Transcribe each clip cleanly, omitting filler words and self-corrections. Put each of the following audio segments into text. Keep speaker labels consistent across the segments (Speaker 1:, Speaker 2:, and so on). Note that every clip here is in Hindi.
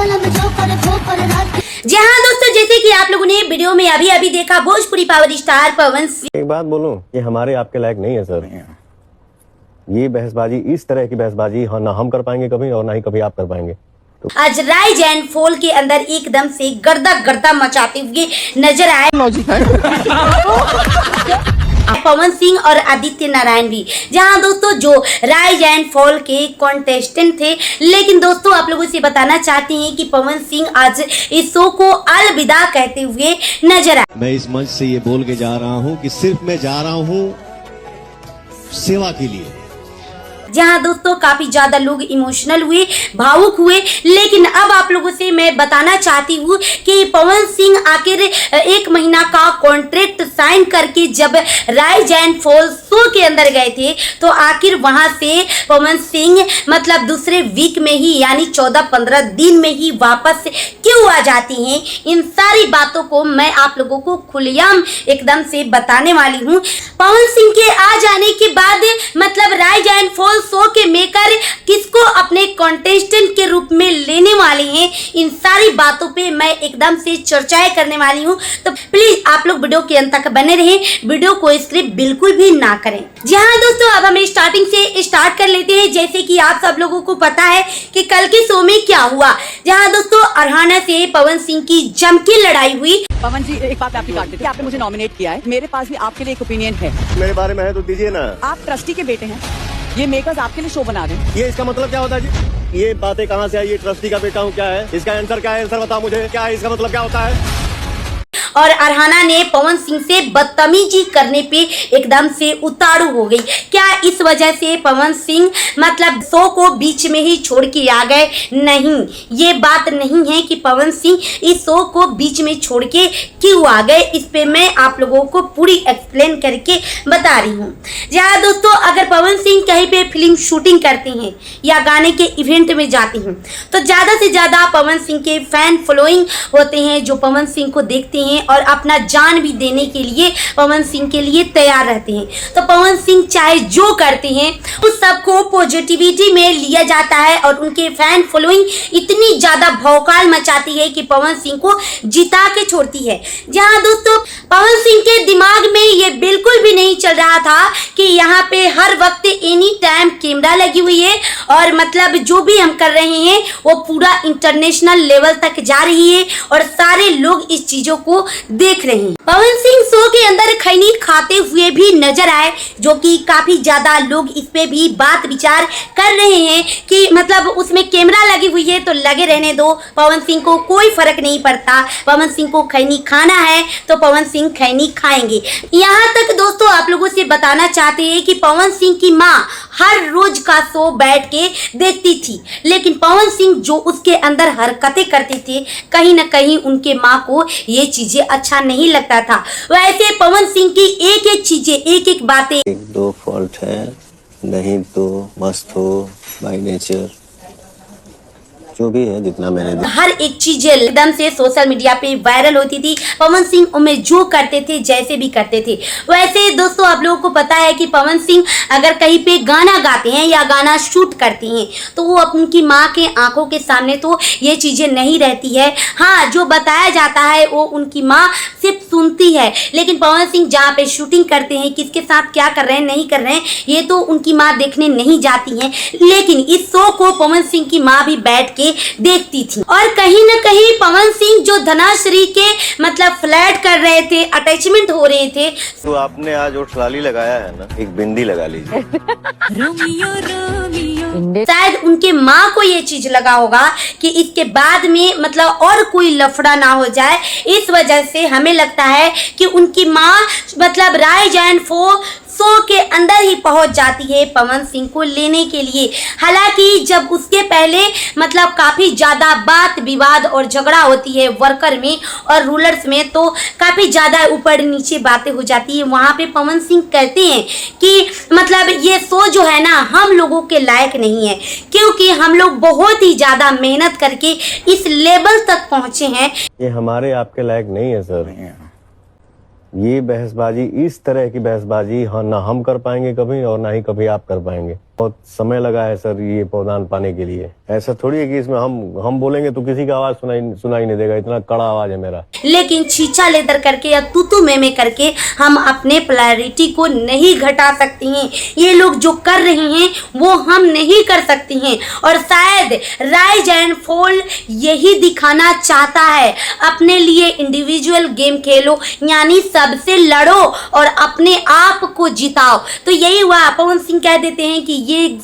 Speaker 1: जी हाँ दोस्तों, जैसे कि आप लोगों ने वीडियो में अभी अभी देखा, भोजपुरी पावर स्टार पवन सिंह।
Speaker 2: एक बात बोलूं, ये हमारे आपके लायक नहीं है सर। ये बहसबाजी, इस तरह की बहसबाजी ना हम कर पाएंगे कभी, और ना ही कभी आप कर पाएंगे।
Speaker 1: आज राइज एंड फॉल के अंदर एकदम से गर्दा गर्दा मचाते हुए नजर आए पवन सिंह और आदित्य नारायण भी। जहां दोस्तों जो राइज एंड फॉल के कॉन्टेस्टेंट थे, लेकिन दोस्तों आप लोगों से बताना चाहते हैं कि पवन सिंह आज इस शो को अलविदा कहते हुए नजर आए।
Speaker 3: मैं इस मंच से ये बोल के जा रहा हूँ कि सिर्फ मैं जा रहा हूँ सेवा के लिए।
Speaker 1: जहां दोस्तों काफी ज्यादा लोग इमोशनल हुए, भावुक हुए, लेकिन अब आप लोगों से मैं बताना चाहती हूँ कि पवन सिंह आखिर 1 महीना का कॉन्ट्रैक्ट साइन करके जब राइज एंड फॉल शो के अंदर गए थे, तो आखिर वहां से पवन सिंह मतलब दूसरे वीक में ही, यानी 14-15 दिन में ही वापस क्यों आ जाती हैं। इन सारी बातों को मैं आप लोगों को खुलेआम एकदम से बताने वाली हूँ। पवन सिंह के आ जाने के बाद मतलब राइज एंड फॉल शो के मेकर किसको अपने कॉन्टेस्टेंट के रूप में लेने वाले हैं, इन सारी बातों पे मैं एकदम से चर्चाएं करने वाली हूं। तो प्लीज आप लोग वीडियो के अंत तक बने रहें, वीडियो को स्किप बिल्कुल भी ना करें। जी हाँ दोस्तों, अब हम स्टार्टिंग से स्टार्ट कर लेते हैं। जैसे कि आप सब लोगों को पता है कि कल के शो में क्या हुआ। जहाँ दोस्तों अरहाना से पवन सिंह की जम की लड़ाई हुई।
Speaker 4: पवन जी, एक बात आपकी काट देती है, आपने मुझे नॉमिनेट किया है, मेरे पास भी आपके लिए एक ओपिनियन है।
Speaker 2: मेरे बारे में है तो दीजिए ना।
Speaker 4: आप ट्रस्टी के बेटे हैं, ये मेकर्स आपके लिए शो बना रहे हैं।
Speaker 2: ये इसका मतलब क्या होता है जी? ये बातें कहाँ से आई? ये ट्रस्टी का बेटा हूँ क्या है? इसका आंसर क्या है? आंसर बताओ मुझे, क्या है इसका मतलब, क्या होता है?
Speaker 1: और अरहाना ने पवन सिंह से बदतमीजी करने पे एकदम से उतारू हो गई। क्या इस वजह से पवन सिंह मतलब शो को बीच में ही छोड़ के आ गए? नहीं, ये बात नहीं है कि पवन सिंह इस शो को बीच में छोड़ के क्यों आ गए। इस पे मैं आप लोगों को पूरी एक्सप्लेन करके बता रही हूँ। जहाँ दोस्तों अगर पवन सिंह कहीं पे फिल्म शूटिंग करते हैं या गाने के इवेंट में जाते हैं, तो ज्यादा से ज्यादा पवन सिंह के फैन फॉलोइंग होते हैं, जो पवन सिंह को देखते हैं और अपना जान भी देने के लिए पवन सिंह के लिए तैयार रहते हैं। तो पवन सिंह चाहे जो करते हैं उस सबको पॉजिटिविटी में लिया जाता है, और उनके फैन फॉलोइंग इतनी ज्यादा भौकाल मचाती है कि पवन सिंह को जिता के छोड़ती है। जहां दोस्तों पवन सिंह के दिमाग में ये बिल्कुल भी नहीं चल रहा था कि यहाँ पे हर वक्त एनी टाइम कैमरा लगी हुई है, और मतलब जो भी हम कर रहे हैं वो पूरा इंटरनेशनल लेवल तक जा रही है, और सारे लोग इस चीजों को देख रहे हैं। पवन सिंह शो के अंदर खैनी खाते हुए भी नजर आए, जो कि काफी ज्यादा लोग इस पे भी बात विचार कर रहे हैं कि मतलब उसमें कैमरा लगी हुई है तो लगे रहने दो, पवन सिंह को कोई फर्क नहीं पड़ता। पवन सिंह को खैनी खाना है तो पवन सिंह खैनी खाएंगे। यहाँ तक दोस्तों आप लोगों से बताना चाहते हैं कि पवन सिंह की माँ हर रोज का शो बैठ के देखती थी, लेकिन पवन सिंह जो उसके अंदर हरकतें करते थे, कहीं ना कहीं उनके माँ को ये चीजें अच्छा नहीं लगता था। वैसे पवन सिंह की एक एक चीजें, एक एक बातें,
Speaker 2: 1-2 फॉल्ट है, नहीं तो मस्त हो बाय नेचर, जो भी है जितना मैंने
Speaker 1: हर एक चीज एकदम से सोशल मीडिया पे वायरल होती थी। पवन सिंह उनमें जो करते थे, जैसे भी करते थे। वैसे दोस्तों आप लोगों को पता है कि पवन सिंह अगर कहीं पे गाना गाते हैं या गाना शूट करते हैं, तो वो उनकी माँ के आंखों के सामने तो ये चीजें नहीं रहती है। हाँ, जो बताया जाता है वो उनकी माँ सिर्फ सुनती है, लेकिन पवन सिंह जहाँ पे शूटिंग करते हैं, किसके साथ क्या कर रहे हैं, नहीं कर रहे हैं, ये तो उनकी माँ देखने नहीं जाती है। लेकिन इस शो को पवन सिंह की माँ भी बैठ के देखती थी, और कहीं ना कहीं पवन सिंह जो धनाश्री के मतलब फ्लैट कर रहे थे, अटैचमेंट हो रहे थे।
Speaker 2: तो आपने आज जो ट्राली लगाया है ना, एक बिंदी लगा लीजिए।
Speaker 1: शायद उनके माँ को ये चीज लगा होगा कि इसके बाद में मतलब और कोई लफड़ा ना हो जाए, इस वजह से हमें लगता है कि उनकी माँ मतलब राइज एंड फॉल शो के अंदर ही पहुंच जाती है पवन सिंह को लेने के लिए। हालांकि जब उसके पहले मतलब काफी ज्यादा बात विवाद और झगड़ा होती है वर्कर में और रूलर्स में, तो काफी ज्यादा ऊपर नीचे बातें हो जाती है। वहां पे पवन सिंह कहते हैं कि मतलब ये शो जो है ना हम लोगों के लायक नहीं है, क्योंकि हम लोग बहुत ही ज्यादा मेहनत करके इस लेवल तक पहुंचे हैं।
Speaker 2: ये हमारे आपके लायक नहीं है सर। ये बहसबाजी, इस तरह की बहसबाजी ना हम कर पाएंगे कभी, और ना ही कभी आप कर पाएंगे। बहुत समय लगा है सर ये पौधान पाने के लिए। ऐसा थोड़ी है कि इसमें हम बोलेंगे तो किसी का आवाज सुनाई नहीं देगा, इतना कड़ा आवाज है मेरा।
Speaker 1: लेकिन छीछा लेदर करके या तूतू में करके हम अपने पॉपुलैरिटी को नहीं घटा सकती हैं। ये लोग जो कर रहे हैं वो हम नहीं कर सकती हैं। और शायद राइज एंड फॉल यही दिखाना चाहता है, अपने लिए इंडिविजुअल गेम खेलो, यानी सबसे लड़ो और अपने आप को जिताओ। तो यही हुआ, पवन सिंह कह देते हैं कि ये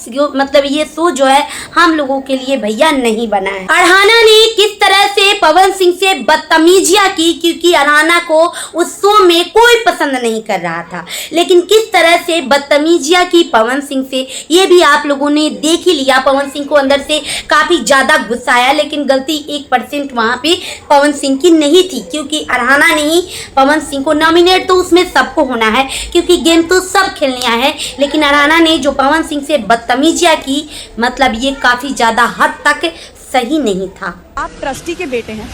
Speaker 1: शो जो है हम लोगों के लिए भैया नहीं बना है। अरहाना ने किस तरह से पवन सिंह से बदतमीजियां की, क्योंकि अरहाना को उस शो में कोई पसंद नहीं कर रहा था, लेकिन किस तरह से बदतमीजियां की पवन सिंह से ये भी आप लोगों ने देख ही लिया। पवन सिंह को अंदर से काफी ज्यादा गुस्सा आया, लेकिन गलती 1% वहां पे पवन सिंह की नहीं थी, क्योंकि अरहाना ने ही पवन सिंह को नॉमिनेट तो उसमें सबको होना है, क्योंकि गेम तो सब खेलना है। लेकिन अरहाना ने जो पवन सिंह से बदतमीजियां की, मतलब ये काफी ज्यादा हद तक सही नहीं था।
Speaker 4: आप ट्रस्टी के बेटे हैं,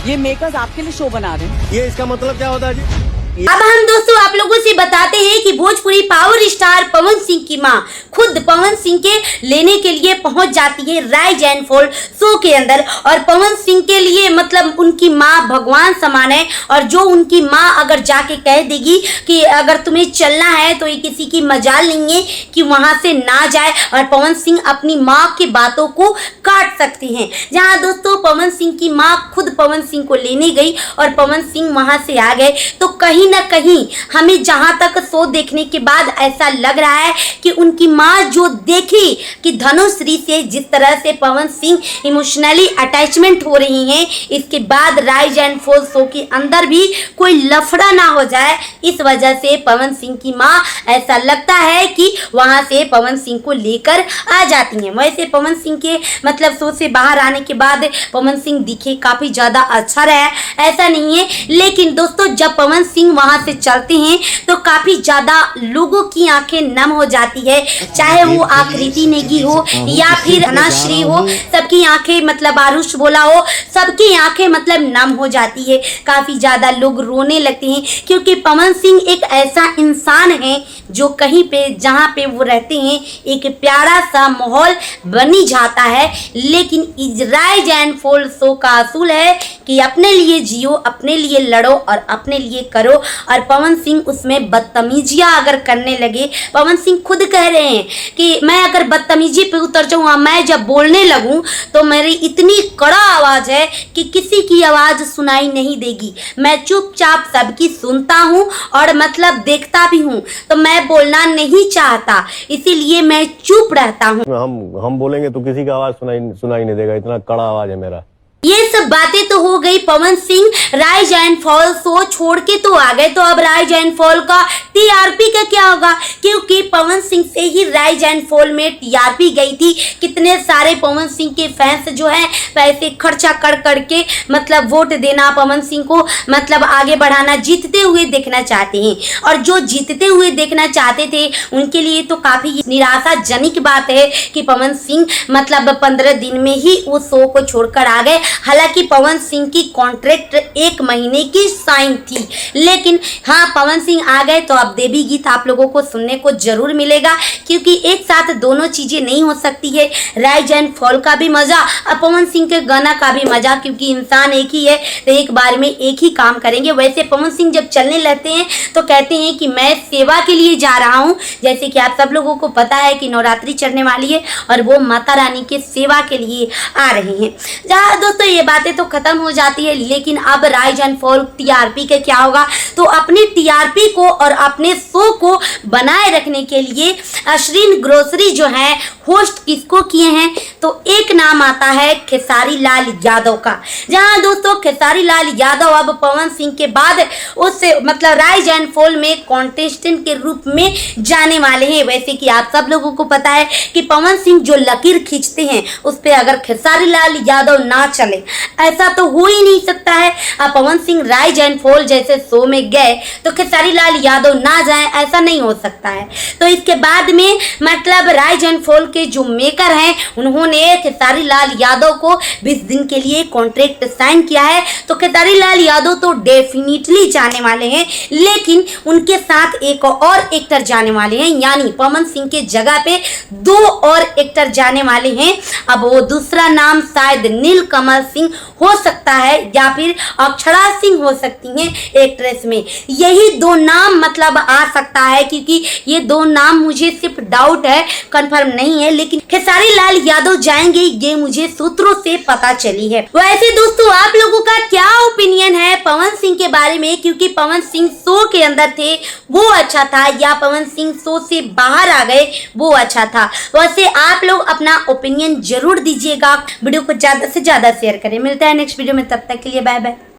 Speaker 4: ये मेकर्स आपके लिए शो बना रहे हैं।
Speaker 3: ये इसका मतलब क्या होता है जी?
Speaker 1: अब हम दोस्तों आप लोगों से बताते हैं कि भोजपुरी पावर स्टार पवन सिंह की मां खुद पवन सिंह के लेने के लिए पहुंच जाती है राइज एंड फॉल शो के अंदर, और पवन सिंह के लिए मतलब उनकी मां भगवान समान है। और जो उनकी मां अगर जाके कह देगी कि अगर तुम्हें चलना है तो ये किसी की मजाल नहीं है कि वहां से ना जाए, और पवन सिंह अपनी मां की बातों को काट सकते हैं। जहां दोस्तों पवन सिंह की मां खुद पवन सिंह को लेने गई और पवन सिंह वहां से आ गए, तो कहीं ना कहीं हमें जहां तक शो देखने के बाद ऐसा लग रहा है कि उनकी मां जो देखी कि धनुश्री से जिस तरह से पवन सिंह इमोशनली अटैचमेंट हो रही हैं, इसके बाद राइज एंड फॉल शो के अंदर भी कोई लफड़ा ना हो जाए, इस वजह से पवन सिंह की मां ऐसा लगता है कि वहां से पवन सिंह को लेकर आ जाती हैं। वैसे पवन सिंह के मतलब शो से बाहर आने के बाद पवन सिंह दिखे काफी ज्यादा अच्छा रहा, ऐसा नहीं है, लेकिन दोस्तों जब पवन सिंह वहां से चलते हैं तो काफी ज्यादा लोगों की आंखें नम हो जाती है, चाहे वो आकृति नेगी हो या फिर धनाश्री हो, सबकी आंखें मतलब आरुष बोला हो, सबकी आंखें मतलब नम हो जाती है। काफी ज्यादा लोग रोने लगते हैं, क्योंकि पवन सिंह एक ऐसा इंसान है जो कहीं पे जहाँ पे वो रहते हैं एक प्यारा सा माहौल बनी जाता है। लेकिन राइज एंड फॉल शो का असूल है कि अपने लिए जियो, अपने लिए लड़ो और अपने लिए करो। और पवन सिंह उसमें बदतमीजियां अगर करने लगे, पवन सिंह खुद कह रहे हैं कि मैं अगर बदतमीजी पे उतर जाऊँ, मैं जब बोलने लगूं तो मेरी इतनी कड़ा आवाज है कि किसी की आवाज सुनाई नहीं देगी, मैं चुपचाप सबकी सुनता हूं और मतलब देखता भी हूं, तो मैं बोलना नहीं चाहता, इसीलिए मैं चुप रहता हूं।
Speaker 2: हम बोलेंगे तो किसी का आवाज सुनाई नहीं देगा, इतना कड़ा आवाज है मेरा।
Speaker 1: ये सब बातें तो हो गई। Pawan Singh rise and fall show छोड़ के तो आ गए, तो अब राइज एंड फॉल का टीआरपी का क्या होगा, क्योंकि पवन सिंह से ही राइज एंड फॉल में टीआरपी गई थी। कितने सारे पवन सिंह के फैंस जो हैं पैसे खर्चा कर करके मतलब वोट देना, पवन सिंह को मतलब आगे बढ़ाना, जीतते हुए देखना चाहते हैं। और जो जीतते हुए देखना चाहते थे उनके लिए तो काफी निराशाजनक बात है कि पवन सिंह मतलब 15 दिन में ही उस शो को छोड़कर आ गए। हालांकि पवन सिंह की कॉन्ट्रैक्ट 1 महीने की साइन थी, लेकिन हाँ पवन सिंह आ गए तो अब देवी गीत आप लोगों को सुनने को जरूर मिलेगा, क्योंकि एक साथ दोनों चीजें नहीं हो सकती है। राइज एंड फॉल का भी मजा और पवन सिंह के गाना का भी मजा, क्योंकि इंसान एक ही है तो एक बार में एक ही काम करेंगे। वैसे पवन सिंह जब चलने लगते हैं तो कहते हैं कि मैं सेवा के लिए जा रहा हूँ, जैसे कि आप सब लोगों को पता है कि नवरात्रि चढ़ने वाली है और वो माता रानी के सेवा के लिए आ रहे हैं। जहाँ दोस्तों ये बातें तो खत्म हो जाती है, लेकिन अब राइज एंड फॉल टीआरपी का क्या होगा, तो अपनी टीआरपी को और अपने शो को बनाए रखने के लिए अश्विन ग्रोसरी जो है होस्ट किसको किए हैं, तो एक नाम आता है खेसारी लाल यादव का। जहां दोस्तों खेसारी लाल यादव अब पवन सिंह के बाद उससे मतलब राइज एंड फॉल में कॉन्टेस्टेंट के रूप में जाने वाले हैं। वैसे कि आप सब लोगों को पता है कि पवन सिंह जो लकीर खींचते हैं उस पर अगर खेसारी लाल यादव ना चले चले, ऐसा तो हो ही नहीं सकता है। अब पवन सिंह राइज एंड फॉल जैसे शो में गए तो खेसारी लाल यादव ना जाए, ऐसा नहीं हो सकता है। तो इसके बाद में मतलब राइज एंड फॉल के जो मेकर हैं उन्होंने खेसारी लाल यादव को 20 दिन के लिए कॉन्ट्रैक्ट साइन किया है। तो खेसारी लाल यादव तो डेफिनेटली जाने वाले हैं, लेकिन उनके साथ एक और एक्टर जाने वाले हैं, यानी पवन सिंह के जगह पे 2 और एक्टर जाने वाले हैं। अब वो दूसरा नाम शायद नीलकमल सिंह हो सकता है या फिर अक्षरा सिंह हो सकती हैं एक्ट्रेस में। यही 2 नाम मतलब आ सकता है, क्योंकि ये 2 नाम मुझे सिर्फ डाउट है, कंफर्म नहीं है, लेकिन खेसारी लाल यादव जाएंगे ये मुझे सूत्रों से पता चली है। वैसे दोस्तों आप लोगों का क्या ओपिनियन है पवन सिंह के बारे में, क्योंकि पवन सिंह शो के अंदर थे वो अच्छा था या पवन सिंह शो से बाहर आ गए वो अच्छा था। वैसे आप लोग अपना ओपिनियन जरूर दीजिएगा, वीडियो को ज्यादा से ज्यादा शेयर करें। मिलता है नेक्स्ट वीडियो में, तब तक के लिए बाय बाय।